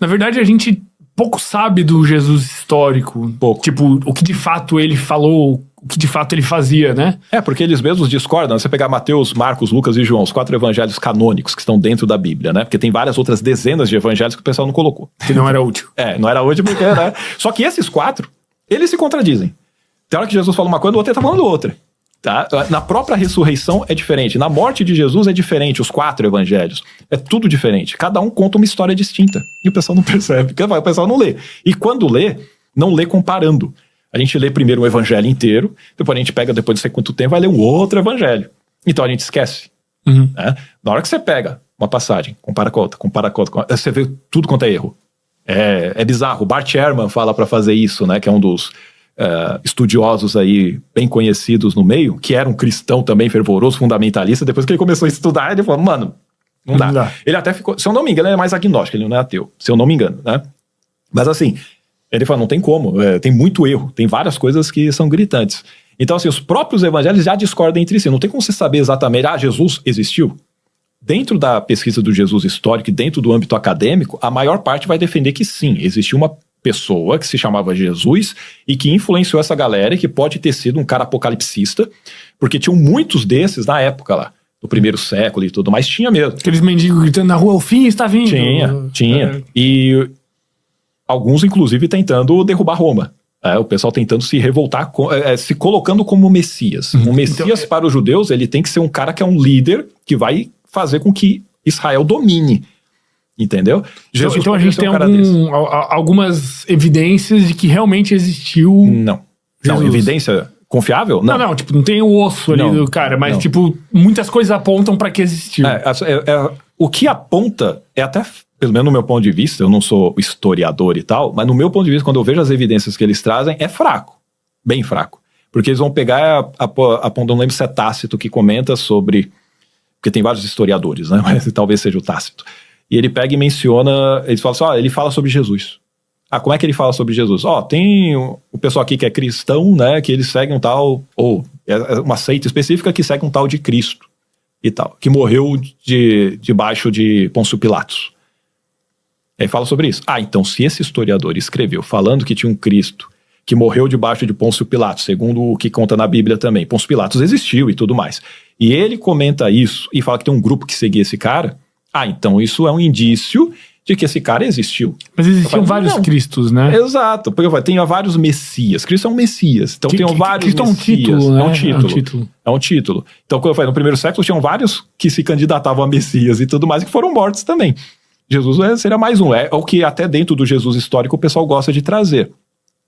Na verdade, a gente pouco sabe do Jesus histórico. Pouco. Tipo, o que de fato ele falou, o que de fato ele fazia, né? Porque eles mesmos discordam. Você pegar Mateus, Marcos, Lucas e João, os 4 evangelhos canônicos que estão dentro da Bíblia, né? Porque tem várias outras dezenas de evangelhos que o pessoal não colocou. Que não era útil. Não era útil porque, né? Só que esses 4, eles se contradizem. Tem hora que Jesus fala uma coisa, o outro tá falando outra. Tá? Na própria ressurreição é diferente. Na morte de Jesus é diferente. Os 4 evangelhos. É tudo diferente. Cada um conta uma história distinta. E o pessoal não percebe. O pessoal não lê. E quando lê, não lê comparando. A gente lê primeiro o evangelho inteiro. Depois a gente pega, depois de sei quanto tempo, vai ler um outro evangelho. Então a gente esquece. Né? Na hora que você pega uma passagem, compara com a outra, você vê tudo quanto é erro. É bizarro. Bart Ehrman fala pra fazer isso, né? Que é um dos estudiosos aí bem conhecidos no meio, que era um cristão também fervoroso, fundamentalista. Depois que ele começou a estudar, ele falou, mano, não dá. Ele até ficou, se eu não me engano, ele é mais agnóstico, ele não é ateu, se eu não me engano, né? Mas assim, ele falou, não tem como, tem muito erro, tem várias coisas que são gritantes. Então assim, os próprios evangelhos já discordam entre si, não tem como você saber exatamente, Jesus existiu? Dentro da pesquisa do Jesus histórico e dentro do âmbito acadêmico, a maior parte vai defender que sim, existiu uma pessoa que se chamava Jesus e que influenciou essa galera e que pode ter sido um cara apocalipsista, porque tinham muitos desses na época lá, no primeiro século e tudo mais, tinha mesmo. Aqueles mendigos gritando na rua, o fim está vindo. Tinha. E alguns, inclusive, tentando derrubar Roma. O pessoal tentando se revoltar, se colocando como Messias. Um Messias para os judeus, ele tem que ser um cara que é um líder que vai fazer com que Israel domine. Entendeu? Então a gente tem algumas evidências de que realmente existiu. Não, evidência confiável? Não, tipo, não tem o osso ali do cara, mas tipo, muitas coisas apontam pra que existiu. O que aponta é até, pelo menos no meu ponto de vista, eu não sou historiador e tal, mas no meu ponto de vista, quando eu vejo as evidências que eles trazem, é fraco, bem fraco. Porque eles vão pegar, não lembro se é Tácito que comenta sobre, porque tem vários historiadores, né? Mas talvez seja o Tácito. E ele pega e menciona, eles falam assim, ele fala sobre Jesus. Como é que ele fala sobre Jesus? Tem o pessoal aqui que é cristão, né, que eles seguem um tal, ou é uma seita específica que segue um tal de Cristo e tal, que morreu debaixo de Pôncio Pilatos. Aí fala sobre isso. Então se esse historiador escreveu falando que tinha um Cristo que morreu debaixo de Pôncio Pilatos, segundo o que conta na Bíblia também, Pôncio Pilatos existiu e tudo mais, e ele comenta isso e fala que tem um grupo que seguia esse cara, então isso é um indício de que esse cara existiu. Mas existiam vários Cristos, né? Exato, porque tem vários Messias. Cristo é um Messias. Então tem vários Cristo Messias. É um título, né? É um título. Então, como eu falei, no primeiro século tinham vários que se candidatavam a Messias e tudo mais, que foram mortos também. Jesus seria mais um. É o que até dentro do Jesus histórico o pessoal gosta de trazer.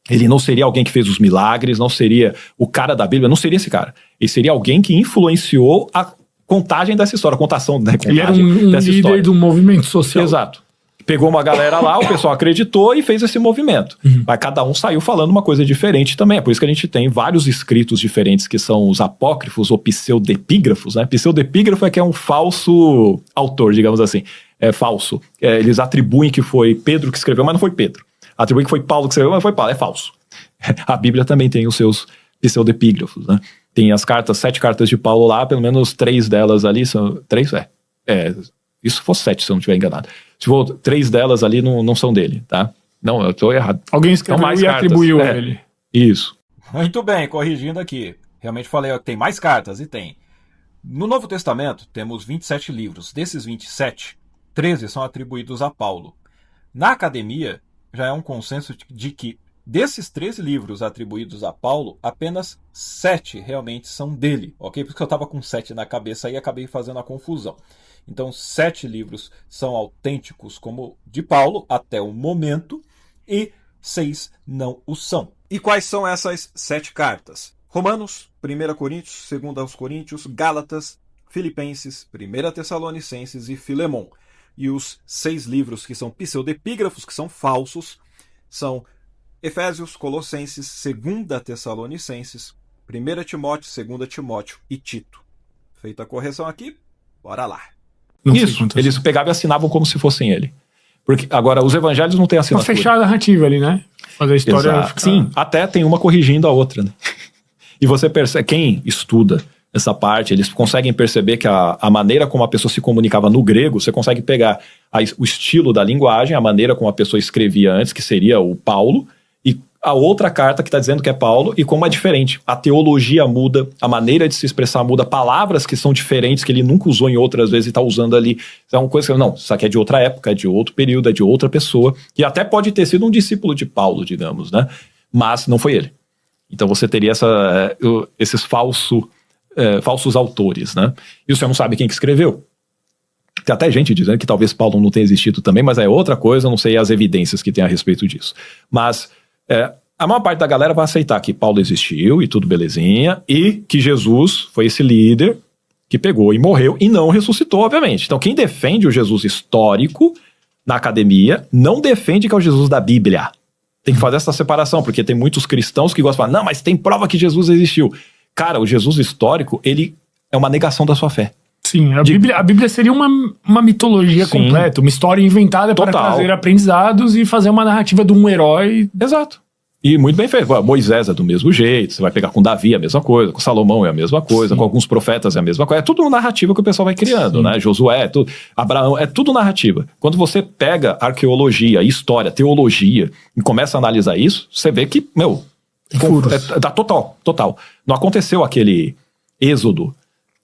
Ele não seria alguém que fez os milagres, não seria o cara da Bíblia, não seria esse cara. Ele seria alguém que influenciou a contagem dessa história, a contação, né? Ele era um líder do movimento social. Exato. Pegou uma galera lá, o pessoal acreditou e fez esse movimento. Mas cada um saiu falando uma coisa diferente também. É por isso que a gente tem vários escritos diferentes, que são os apócrifos ou pseudepígrafos, né? Pseudepígrafo é que é um falso autor, digamos assim. É falso. Eles atribuem que foi Pedro que escreveu, mas não foi Pedro. Atribuem que foi Paulo que escreveu, mas não foi Paulo. É falso. A Bíblia também tem os seus pseudepígrafos, né? Tem as 7 cartas de Paulo lá, pelo menos 3 delas ali são... 3? Isso for 7, se eu não estiver enganado. Se for 3 delas ali, não são dele, tá? Não, eu estou errado. Alguém escreveu e atribuiu a ele. Isso. Muito bem, corrigindo aqui. Realmente falei, tem mais cartas, e tem. No Novo Testamento, temos 27 livros. Desses 27, 13 são atribuídos a Paulo. Na academia, já é um consenso de que desses 13 livros atribuídos a Paulo, apenas 7 realmente são dele, ok? Porque eu estava com 7 na cabeça e acabei fazendo a confusão. Então, 7 livros são autênticos como de Paulo até o momento e 6 não o são. E quais são essas 7 cartas? Romanos, 1 Coríntios, 2 Coríntios, Gálatas, Filipenses, 1 Tessalonicenses e Filemon. E os 6 livros que são pseudepígrafos, que são falsos, são Efésios, Colossenses, 2 Tessalonicenses, 1 Timóteo, 2 Timóteo e Tito. Feita a correção aqui, bora lá. Isso, eles pegavam e assinavam como se fossem ele. Porque agora, os evangelhos não têm assinatura. Pra fechar a narrativa ali, né? Fazer a história ficar... Sim, até tem uma corrigindo a outra, né? E você percebe, quem estuda essa parte, eles conseguem perceber que a maneira como a pessoa se comunicava no grego, você consegue pegar o estilo da linguagem, a maneira como a pessoa escrevia antes, que seria o Paulo, e a outra carta que está dizendo que é Paulo, e como é diferente. A teologia muda, a maneira de se expressar muda, palavras que são diferentes, que ele nunca usou em outras vezes e está usando ali. É uma coisa que, não, isso aqui é de outra época, é de outro período, é de outra pessoa, e até pode ter sido um discípulo de Paulo, digamos, né? Mas não foi ele. Então você teria esses falsos autores, né? E você não sabe quem que escreveu. Tem até gente dizendo que talvez Paulo não tenha existido também, mas é outra coisa, eu não sei as evidências que tem a respeito disso. Mas a maior parte da galera vai aceitar que Paulo existiu e tudo belezinha, e que Jesus foi esse líder que pegou e morreu e não ressuscitou, obviamente. Então quem defende o Jesus histórico na academia não defende que é o Jesus da Bíblia. Tem que fazer essa separação, porque tem muitos cristãos que gostam de falar, não, mas tem prova que Jesus existiu. Cara, o Jesus histórico, ele é uma negação da sua fé. Sim, a Bíblia seria uma mitologia completa, uma história inventada para trazer aprendizados e fazer uma narrativa de um herói. Exato. E muito bem feito. Moisés é do mesmo jeito, você vai pegar com Davi a mesma coisa, com Salomão é a mesma coisa, com alguns profetas é a mesma coisa. É tudo uma narrativa que o pessoal vai criando, né? Josué, Abraão, é tudo narrativa. Quando você pega arqueologia, história, teologia e começa a analisar isso, você vê que, dá total. Não aconteceu aquele êxodo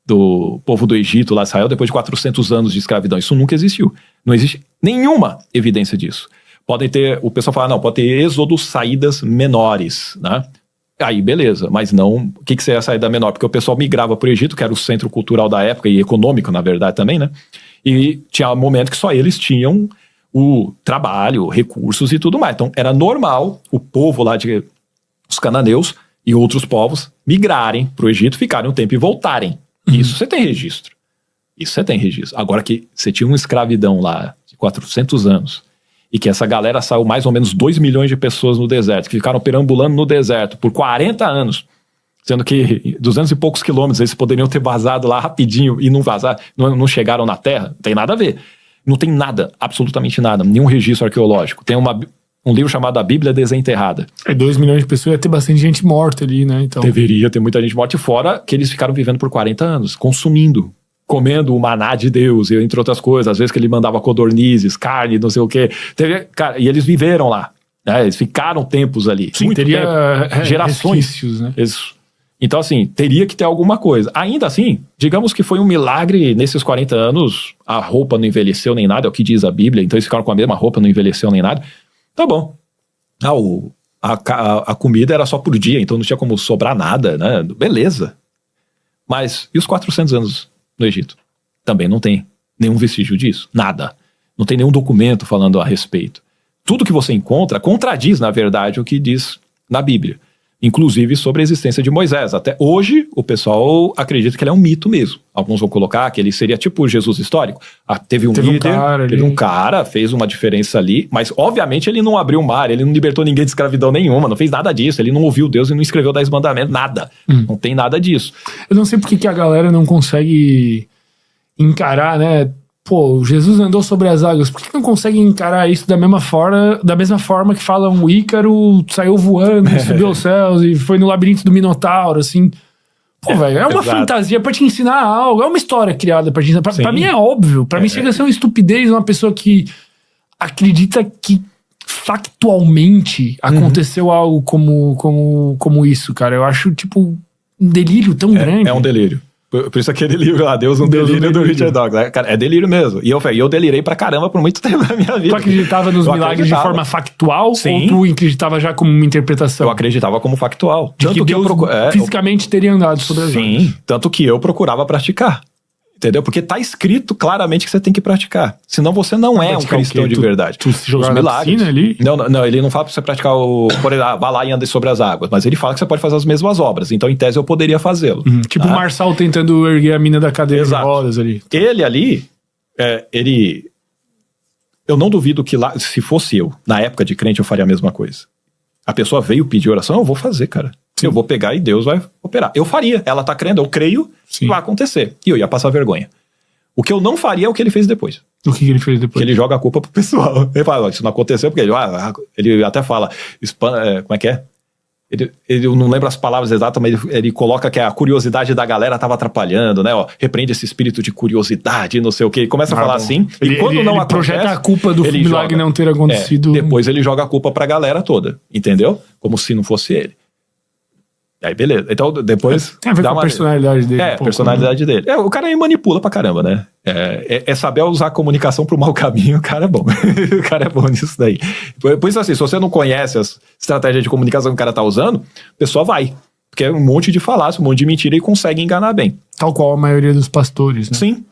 do povo do Egito lá de Israel depois de 400 anos de escravidão. Isso nunca existiu. Não existe nenhuma evidência disso. O pessoal fala, não, pode ter êxodo, saídas menores, né? Aí, beleza, mas não, o que seria a saída menor? Porque o pessoal migrava para o Egito, que era o centro cultural da época e econômico, na verdade, também, né? E tinha um momento que só eles tinham o trabalho, recursos e tudo mais. Então, era normal o povo lá os cananeus e outros povos migrarem para o Egito, ficarem um tempo e voltarem. Isso você tem registro. Agora que você tinha uma escravidão lá de 400 anos e que essa galera saiu mais ou menos 2 milhões de pessoas no deserto, que ficaram perambulando no deserto por 40 anos, sendo que 200 e poucos quilômetros eles poderiam ter vazado lá rapidinho e não vazar, não chegaram na terra, não tem nada a ver. Não tem nada, absolutamente nada, nenhum registro arqueológico. Tem um livro chamado A Bíblia Desenterrada. 2 milhões de pessoas, ia ter bastante gente morta ali, né? Então... Deveria ter muita gente morta, fora que eles ficaram vivendo por 40 anos, comendo o maná de Deus, entre outras coisas. Às vezes que ele mandava codornizes, carne, não sei o quê. E eles viveram lá, né? Eles ficaram tempos ali. Sim, teria tempo, gerações. Né? Então, assim, teria que ter alguma coisa. Ainda assim, digamos que foi um milagre nesses 40 anos, a roupa não envelheceu nem nada, é o que diz a Bíblia, então eles ficaram com a mesma roupa, não envelheceu nem nada. Tá bom. A comida era só por dia, então não tinha como sobrar nada, né? Beleza. Mas e os 400 anos no Egito? Também não tem nenhum vestígio disso. Nada. Não tem nenhum documento falando a respeito. Tudo que você encontra contradiz, na verdade, o que diz na Bíblia. Inclusive sobre a existência de Moisés. Até hoje, o pessoal acredita que ele é um mito mesmo. Alguns vão colocar que ele seria tipo o Jesus histórico. Teve um líder, teve um cara, fez uma diferença ali, mas obviamente ele não abriu o mar, ele não libertou ninguém de escravidão nenhuma, não fez nada disso, ele não ouviu Deus e não escreveu 10 mandamentos, nada. Não tem nada disso. Eu não sei porque que a galera não consegue encarar, né? Pô, Jesus andou sobre as águas, por que não consegue encarar isso da mesma forma que falam o Ícaro saiu voando, subiu aos céus e foi no labirinto do Minotauro, assim. Pô, velho, é uma fantasia pra te ensinar algo, é uma história criada pra te ensinar. Pra mim é óbvio, pra mim chega a ser uma estupidez uma pessoa que acredita que factualmente aconteceu algo como isso, cara. Eu acho, tipo, um delírio tão grande. É um delírio. Por isso aquele livro lá, Deus, delírio do Richard Dawkins. Cara, é delírio mesmo. E eu delirei pra caramba por muito tempo na minha vida. Tu acreditava nos milagres de forma factual? Sim. Ou tu acreditava já como uma interpretação? Eu acreditava como factual. Tanto que Deus fisicamente teria andado sobre as águas. Sim, tanto que eu procurava praticar. Entendeu? Porque tá escrito claramente que você tem que praticar. Senão você não é um cristão de verdade. Tu se jogar na piscina ali? Não, ele não fala pra você praticar por exemplo, vá lá e ande sobre as águas. Mas ele fala que você pode fazer as mesmas obras. Então, em tese, eu poderia fazê-lo. Tipo o Marçal tentando erguer a mina da cadeira de rodas ali. Ele ali, eu não duvido que lá, se fosse eu, na época de crente, eu faria a mesma coisa. A pessoa veio pedir oração, eu vou fazer, cara. Sim. Eu vou pegar e Deus vai operar. Eu faria. Ela tá crendo, eu creio, vai acontecer. E eu ia passar vergonha. O que eu não faria é o que ele fez depois. O que ele fez depois? Que ele joga a culpa pro pessoal. Ele fala, isso não aconteceu porque ele até fala, como é que é? Ele não lembra as palavras exatas, mas ele coloca que a curiosidade da galera estava atrapalhando, né? Ó, repreende esse espírito de curiosidade, não sei o quê. Ele começa a falar assim. E quando não acontece, projeta a culpa do milagre não ter acontecido. Depois ele joga a culpa pra galera toda, entendeu? Como se não fosse ele. Aí, beleza. Então, depois... Tem a ver com a personalidade dele. A personalidade dele. O cara aí manipula pra caramba, né? É saber usar a comunicação pro mau caminho, o cara é bom. O cara é bom nisso daí. Por isso, assim, se você não conhece as estratégias de comunicação que o cara tá usando, o pessoal vai. Porque é um monte de falácia, um monte de mentira e consegue enganar bem. Tal qual a maioria dos pastores, né? Sim.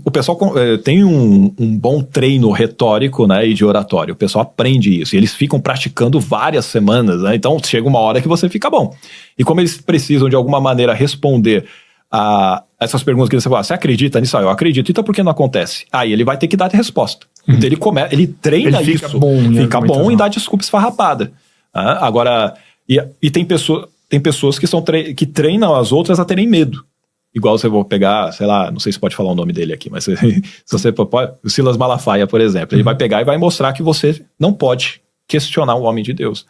O pessoal tem um bom treino retórico, né, e de oratório. O pessoal aprende isso. E eles ficam praticando várias semanas, né? Então chega uma hora que você fica bom. E como eles precisam, de alguma maneira, responder a essas perguntas que você fala, você acredita nisso? Eu acredito. Então por que não acontece? Aí ele vai ter que dar a resposta. Então ele treina isso. Fica bom em dar desculpa esfarrapada. Agora, e tem pessoas que treinam as outras a terem medo. Igual você vai pegar, sei lá, não sei se pode falar o nome dele aqui, mas se você pode, o Silas Malafaia, por exemplo, ele vai pegar e vai mostrar que você não pode questionar um homem de Deus.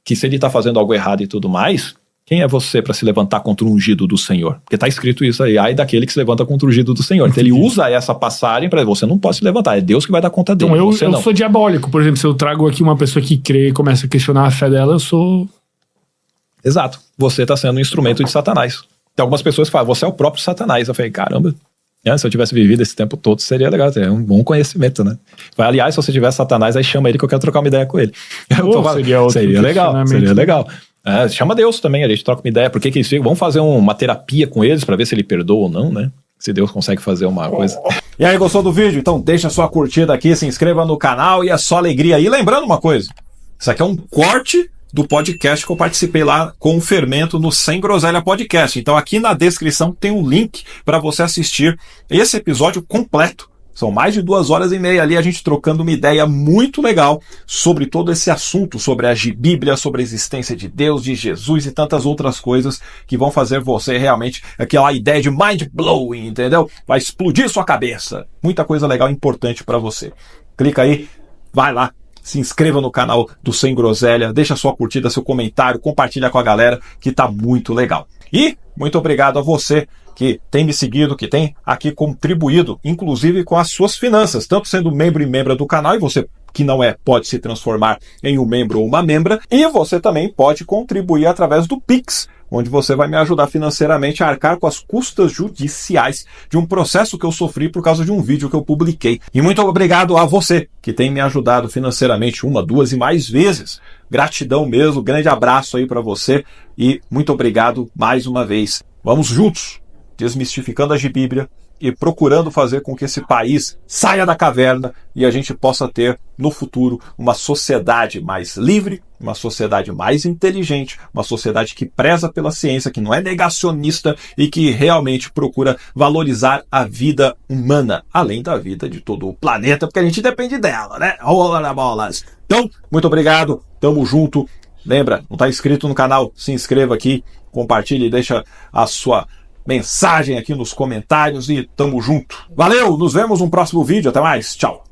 Que se ele está fazendo algo errado e tudo mais, quem é você para se levantar contra o ungido do Senhor? Porque está escrito isso aí, ai daquele que se levanta contra o ungido do Senhor. Então ele usa essa passagem para você não pode se levantar, é Deus que vai dar conta dele. Então eu sou diabólico, por exemplo, se eu trago aqui uma pessoa que crê e começa a questionar a fé dela, eu sou... Exato, você está sendo um instrumento de Satanás. Tem algumas pessoas que falam, você é o próprio Satanás. Eu falei, caramba, se eu tivesse vivido esse tempo todo, seria legal, é um bom conhecimento, né? Aliás, se você tivesse Satanás, aí chama ele que eu quero trocar uma ideia com ele. Seria legal. Chama Deus também, a gente troca uma ideia, porque que eles ficam, vamos fazer uma terapia com eles pra ver se ele perdoa ou não, né? Se Deus consegue fazer uma coisa. E aí, gostou do vídeo? Então deixa sua curtida aqui, se inscreva no canal e é só alegria. E lembrando uma coisa, isso aqui é um corte do podcast que eu participei lá com o Fermento no Sem Groselha Podcast. Então aqui na descrição tem um link para você assistir esse episódio completo. São mais de 2h30 ali a gente trocando uma ideia muito legal sobre todo esse assunto, sobre a Bíblia, sobre a existência de Deus, de Jesus e tantas outras coisas que vão fazer você realmente aquela ideia de mind-blowing, entendeu? Vai explodir sua cabeça. Muita coisa legal e importante para você. Clica aí, vai lá. Se inscreva no canal do Sem Groselha, deixa sua curtida, seu comentário, compartilha com a galera que tá muito legal. E muito obrigado a você que tem me seguido, que tem aqui contribuído, inclusive com as suas finanças, tanto sendo membro e membra do canal, e você que não é, pode se transformar em um membro ou uma membra, e você também pode contribuir através do Pix, onde você vai me ajudar financeiramente a arcar com as custas judiciais de um processo que eu sofri por causa de um vídeo que eu publiquei. E muito obrigado a você que tem me ajudado financeiramente 1, 2 e mais vezes. Gratidão mesmo, grande abraço aí para você e muito obrigado mais uma vez. Vamos juntos, desmistificando a Bíblia e procurando fazer com que esse país saia da caverna e a gente possa ter, no futuro, uma sociedade mais livre, uma sociedade mais inteligente, uma sociedade que preza pela ciência, que não é negacionista e que realmente procura valorizar a vida humana, além da vida de todo o planeta, porque a gente depende dela, né? Então, muito obrigado, tamo junto. Lembra, não está inscrito no canal? Se inscreva aqui, compartilhe e deixa a sua mensagem aqui nos comentários e tamo junto. Valeu, nos vemos no próximo vídeo. Até mais, tchau.